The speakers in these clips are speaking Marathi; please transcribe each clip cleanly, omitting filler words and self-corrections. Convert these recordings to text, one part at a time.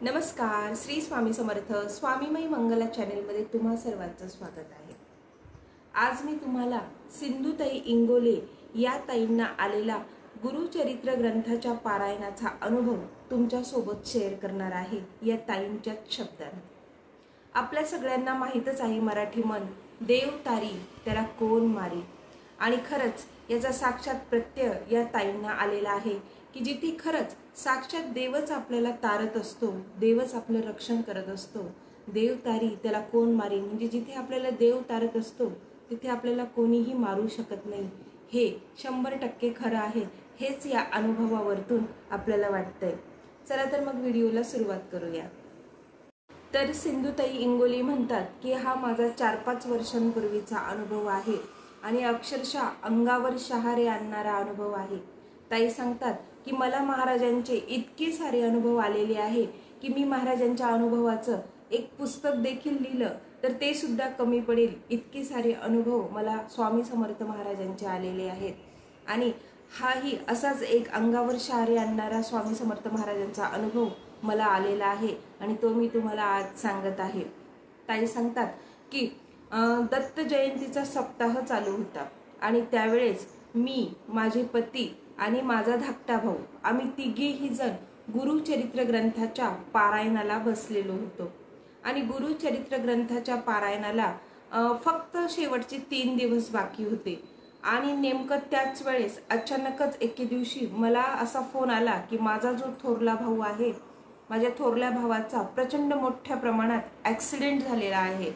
नमस्कार, श्री स्वामी समर्थ स्वामीमयी मंगला चॅनलमध्ये तुम्हा सर्वांचं स्वागत आहे। आज मी तुम्हाला सिंधुताई इंगोले या ताईंना आलेला गुरुचरित्र ग्रंथाच्या पारायणाचा अनुभव तुमच्या सोबत शेअर करणार आहे या ताईंच्या शब्दांत। आपल्या सगळ्यांना माहीतच आहे मराठी मन देव तारी त्याला कोण मारी, आणि खरंच याचा साक्षात प्रत्यय या ताईंना आलेला आहे की जिथे खरंच साक्षात देवच आपल्याला तारत असतो, देवच आपलं रक्षण करत असतो। देव तारी त्याला कोण मारी म्हणजे जिथे आपल्याला देव तारत असतो तिथे आपल्याला कोणीही मारू शकत नाही, हे 100% खरं आहे। हेच या अनुभवावरतून आपल्याला वाटतंय। चला तर मग व्हिडिओला सुरुवात करूया। तर सिंधुताई इंगोले म्हणतात की हा माझा 4-5 वर्षांपूर्वीचा अनुभव आहे आणि अक्षरशः अंगावर शहारे आणणारा अनुभव आहे। ताई सांगतात की मला महाराजांचे इतके सारे अनुभव आलेले आहे की मी महाराजांच्या अनुभवाचं एक पुस्तक देखील लिहिलं तर ते सुद्धा कमी पडेल, इतके सारे अनुभव मला स्वामी समर्थ महाराजांचे आलेले आहेत। आणि हाही असाच एक अंगावर शहारे आणणारा स्वामी समर्थ महाराजांचा अनुभव मला आलेला आहे आणि तो मी तुम्हाला आज सांगत आहे। ताई सांगतात की दत्त जयंतीचा सप्ताह चालू होता आणि त्यावेळेस मी, माझे पती आणि माझा धाकटा भाऊ आम्ही तिघेही जण गुरुचरित्र ग्रंथाच्या पारायणाला बसलेलो होतो। आणि गुरुचरित्र ग्रंथाच्या पारायणाला फक्त शेवटचे 3 दिवस बाकी होते आणि नेमकं त्याच वेळेस अचानकच एके दिवशी मला असा फोन आला की माझा जो थोरला भाऊ आहे, माझ्या थोरल्या भावाचा प्रचंड मोठ्या प्रमाणात ॲक्सिडेंट झालेला आहे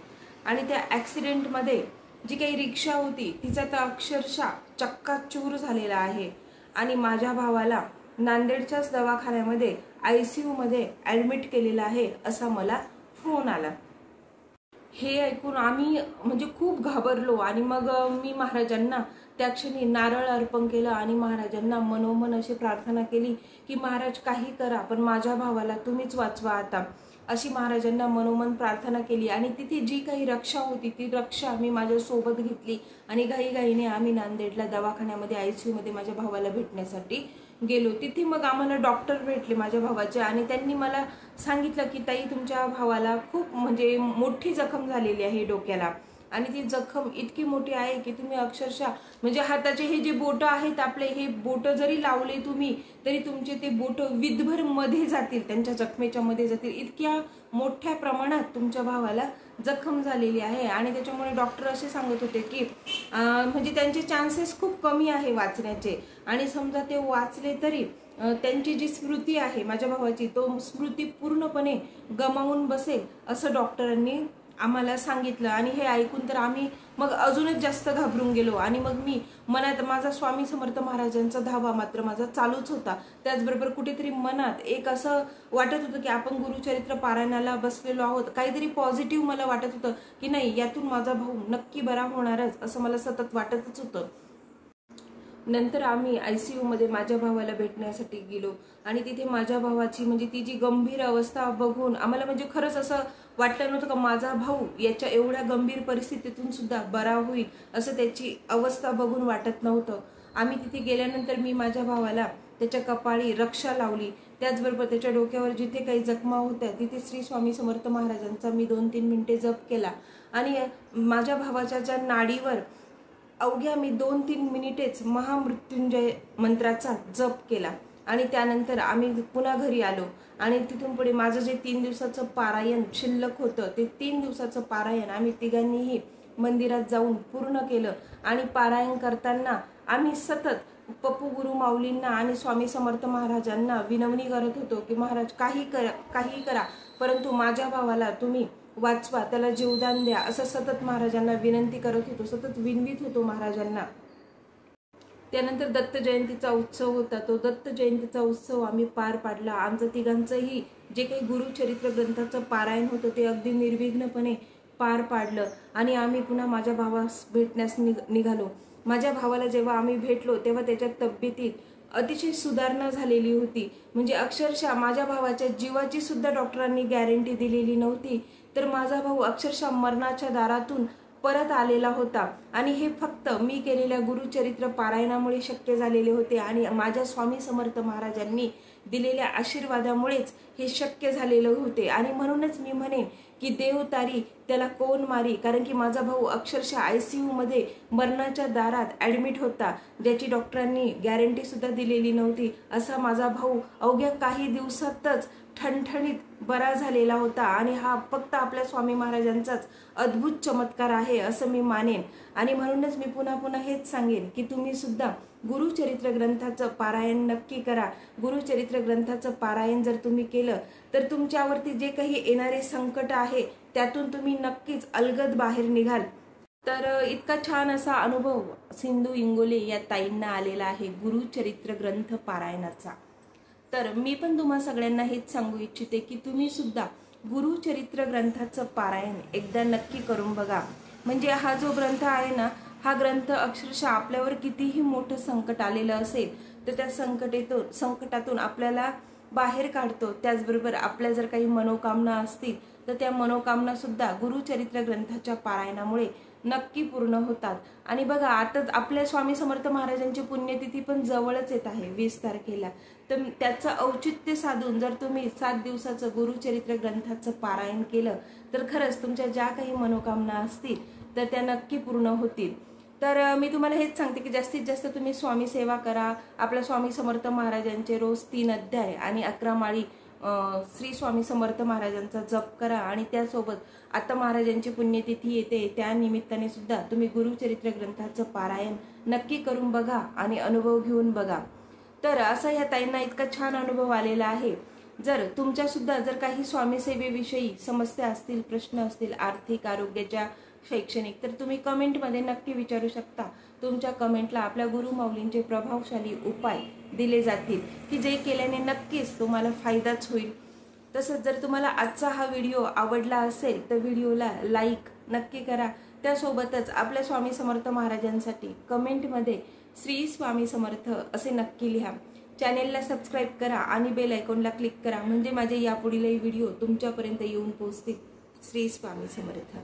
आणि त्या ॲक्सिडेंटमध्ये जी काही रिक्षा होती तिचा तर अक्षरशः चक्काचूर झालेला आहे आणि माझ्या भावाला नांदेडच्याच दवाखान्यामध्ये ICU मध्ये ॲडमिट केलेलं आहे असा मला फोन आला। हे ऐकून आम्ही म्हणजे खूप घाबरलो आणि मग मी महाराजांना त्या क्षणी नारळ अर्पण केलं आणि महाराजांना मनोमन अशी प्रार्थना केली की महाराज काही करा पण माझ्या भावाला तुम्हीच वाचवा आता, अशी महाराजांना मनोमन प्रार्थना केली। आणि तिथे जी काही रक्षा होती ती रक्षा मी माझ्या सोबत घेतली आणि घाईघाईने आम्ही नांदेडला दवाखान्यामध्ये ICU मध्ये माझ्या भावाला भेटण्यासाठी गेलो। तिथे मग आम्हाला डॉक्टर भेटले माझ्या भावाचे आणि त्यांनी मला सांगितलं की ताई तुमच्या भावाला खूप म्हणजे मोठी जखम झालेली आहे डोक्याला आणि ती जखम इतकी मोठी आहे की तुम्ही अक्षरशः म्हणजे हाताचे हे जे बोटं आहेत आपले, हे बोटं जरी लावले तुम्ही तरी तुमचे ते बोटं विधभर मध्ये जातील, त्यांच्या जखमेच्या मध्ये जातील, इतक्या मोठ्या प्रमाणात तुमच्या भावाला जखम झालेली आहे। आणि त्याच्यामुळे डॉक्टर असे सांगत होते की म्हणजे त्यांचे चान्सेस खूप कमी आहे वाचण्याचे आणि समजा ते वाचले तरी त्यांची जी स्मृती आहे माझ्या भावाची तो स्मृती पूर्णपणे गमावून बसेल असं डॉक्टरांनी आम्हाला सांगितलं। आणि हे ऐकून तर आम्ही मग अजूनच जास्त घाबरून गेलो आणि मग मी मनात माझा स्वामी समर्थ महाराजांचा धावा मात्र माझा चालूच होता। त्याचबरोबर कुठेतरी मनात एक असं वाटत होतं की आपण गुरुचरित्र पारायणाला बसलेलो आहोत, काहीतरी पॉझिटिव्ह मला वाटत होतं की नाही यातून माझा भाऊ नक्की बरा होणारच असं मला सतत वाटतच होतं। नंतर आम्ही ICU मध्ये माझ्या भावाला भेटण्यासाठी गेलो आणि तिथे माझ्या भावाची म्हणजे ती जी गंभीर अवस्था बघून आम्हाला म्हणजे खरंच असं वाटलं नव्हतं का माझा भाऊ याच्या एवढ्या गंभीर परिस्थितीतून सुद्धा बरा होईल असं त्याची अवस्था बघून वाटत नव्हतं। आम्ही तिथे गेल्यानंतर मी माझ्या भावाला त्याच्या कपाळी रक्षा लावली, त्याचबरोबर त्याच्या डोक्यावर जिथे काही जखमा होत्या तिथे श्री स्वामी समर्थ महाराजांचा मी 2-3 मिनिटे जप केला आणि माझ्या भावाच्या ज्या नाडीवर अवघ्या मी 2-3 मिनिटेच महामृत्युंजय मंत्राचा जप केला आणि त्यानंतर आम्ही पुन्हा घरी आलो आणि तिथून पुढे माझं जे 3 दिवसाचं पारायण शिल्लक होतं ते 3 दिवसाचं पारायण आम्ही तिघांनीही मंदिरात जाऊन पूर्ण केलं। आणि पारायण करताना आम्ही सतत पप्पू गुरु माऊलींना आणि स्वामी समर्थ महाराजांना विनवणी करत होतो की महाराज काही करा परंतु माझ्या भावाला तुम्ही वाचवा, त्याला जीवदान द्या, असं सतत महाराजांना विनंती करत होतो, सतत विनवित होतो महाराजांना। त्यानंतर दत्त जयंतीचा उत्सव होता, तो दत्त जयंतीचा उत्सव आम्ही पार पाडला। आमचं तिघांचंही जे काही गुरुचरित्र ग्रंथाचं पारायण होतं ते अगदी निर्विघ्नपणे पार पाडलं आणि आम्ही पुन्हा माझ्या भावास भेटण्यास निघालो। माझ्या भावाला जेव्हा आम्ही भेटलो तेव्हा त्याच्या तब्येतीत अतिशय सुधारणा झालेली होती, म्हणजे अक्षरशः माझ्या भावाच्या जीवाची सुद्धा डॉक्टरांनी गॅरंटी दिलेली नव्हती, तर माझा भाऊ अक्षरशः मरणाच्या दारातून परत आलेला होता आणि हे फक्त मी केलेल्या गुरुचरित्र पारायणामुळे शक्य झालेले होते। आणि माझ्या स्वामी समर्थ महाराजांनी दिलेल्या आशीर्वादामुळेच हे शक्य झालेलं होते। आणि म्हणूनच मी म्हणेन की देव तारी त्याला कोण मारी, कारण की माझा भाऊ अक्षरशः ICU मध्ये मरणाच्या दारात ॲडमिट होता, ज्याची डॉक्टरांनी गॅरंटी सुद्धा दिलेली नव्हती। असा माझा भाऊ अवघ्या काही दिवसातच ठणठणीत बरा झालेला होता। आणि हा फक्त आपल्या स्वामी महाराजांचाच अद्भुत चमत्कार आहे असं मी मानेन। आणि म्हणूनच मी पुन्हा पुन्हा हेच सांगेन की तुम्ही सुद्धा गुरुचरित्र ग्रंथाचं पारायण नक्की करा। गुरुचरित्र ग्रंथाचं पारायण जर तुम्ही केलं तर तुमच्यावरती जे काही येणारे संकट आहे त्यातून तुम्ही नक्कीच अलगद बाहेर निघाल। तर इतका छान असा अनुभव सिंधू इंगोले या ताईंना आलेला आहे गुरुचरित्र ग्रंथ पारायणाचा। तर मी पण तुम्हा सगळ्यांना हेच सांगू इच्छिते की तुम्ही सुद्धा गुरुचरित्र ग्रंथाचं पारायण एकदा नक्की करून बघा। म्हणजे हा जो ग्रंथ आहे ना, हा ग्रंथ अक्षरशः आपल्यावर कितीही मोठं संकट आलेलं असेल तर त्या संकटातून आपल्याला बाहेर काढतो। त्याचबरोबर आपल्या जर काही मनोकामना असतील तर त्या मनोकामना सुद्धा गुरुचरित्र ग्रंथाच्या पारायणामुळे नक्की पूर्ण होतात। आणि बघा, आता आपल्या स्वामी समर्थ महाराजांची पुण्यतिथी पण जवळच येत आहे 20 तारखेला। तर त्याचं औचित्य साधून जर तुम्ही 7 दिवसाचं गुरुचरित्र ग्रंथाचं पारायण केलं तर खरंच तुमच्या ज्या काही मनोकामना असतील तर त्या नक्की पूर्ण होतील। तर मी तुम्हाला हेच सांगते की जास्तीत जास्त तुम्ही स्वामी सेवा करा। आपल्या स्वामी समर्थ महाराजांचे रोज 3 अध्याय आणि 11 माळी श्री स्वामी समर्थ महाराजांचा जप करा। आणि त्यासोबत आता महाराजांची पुण्यतिथी येते, त्या निमित्ताने सुद्धा तुम्ही गुरुचरित्र ग्रंथाचं पारायण नक्की करून बघा आणि अनुभव घेऊन बघा। तर असा ह्या ताईंना इतका छान अनुभव आलेला आहे। जर तुमच्या सुद्धा जर काही स्वामी सेवेविषयी समस्या असतील, प्रश्न असतील, आर्थिक, आरोग्याच्या, शैक्षणिक, तर तुम्ही कमेंटमध्ये नक्की विचारू शकता। तुमच्या कमेंटला आपल्या गुरुमाऊलींचे प्रभावशाली उपाय दिले जातील की जे केल्याने नक्कीच तुम्हाला फायदाच होईल। तसंच जर तुम्हाला आजचा हा व्हिडिओ आवडला असेल तर व्हिडिओला लाईक नक्की करा। त्यासोबतच आपल्या स्वामी समर्थ महाराजांसाठी कमेंटमध्ये श्री स्वामी समर्थ असे नक्की लिहा। चॅनेलला सबस्क्राईब करा आणि बेल आयकॉनला क्लिक करा, म्हणजे माझे यापुढीलही व्हिडिओ तुमच्यापर्यंत येऊन पोहोचतील। श्री स्वामी समर्थ।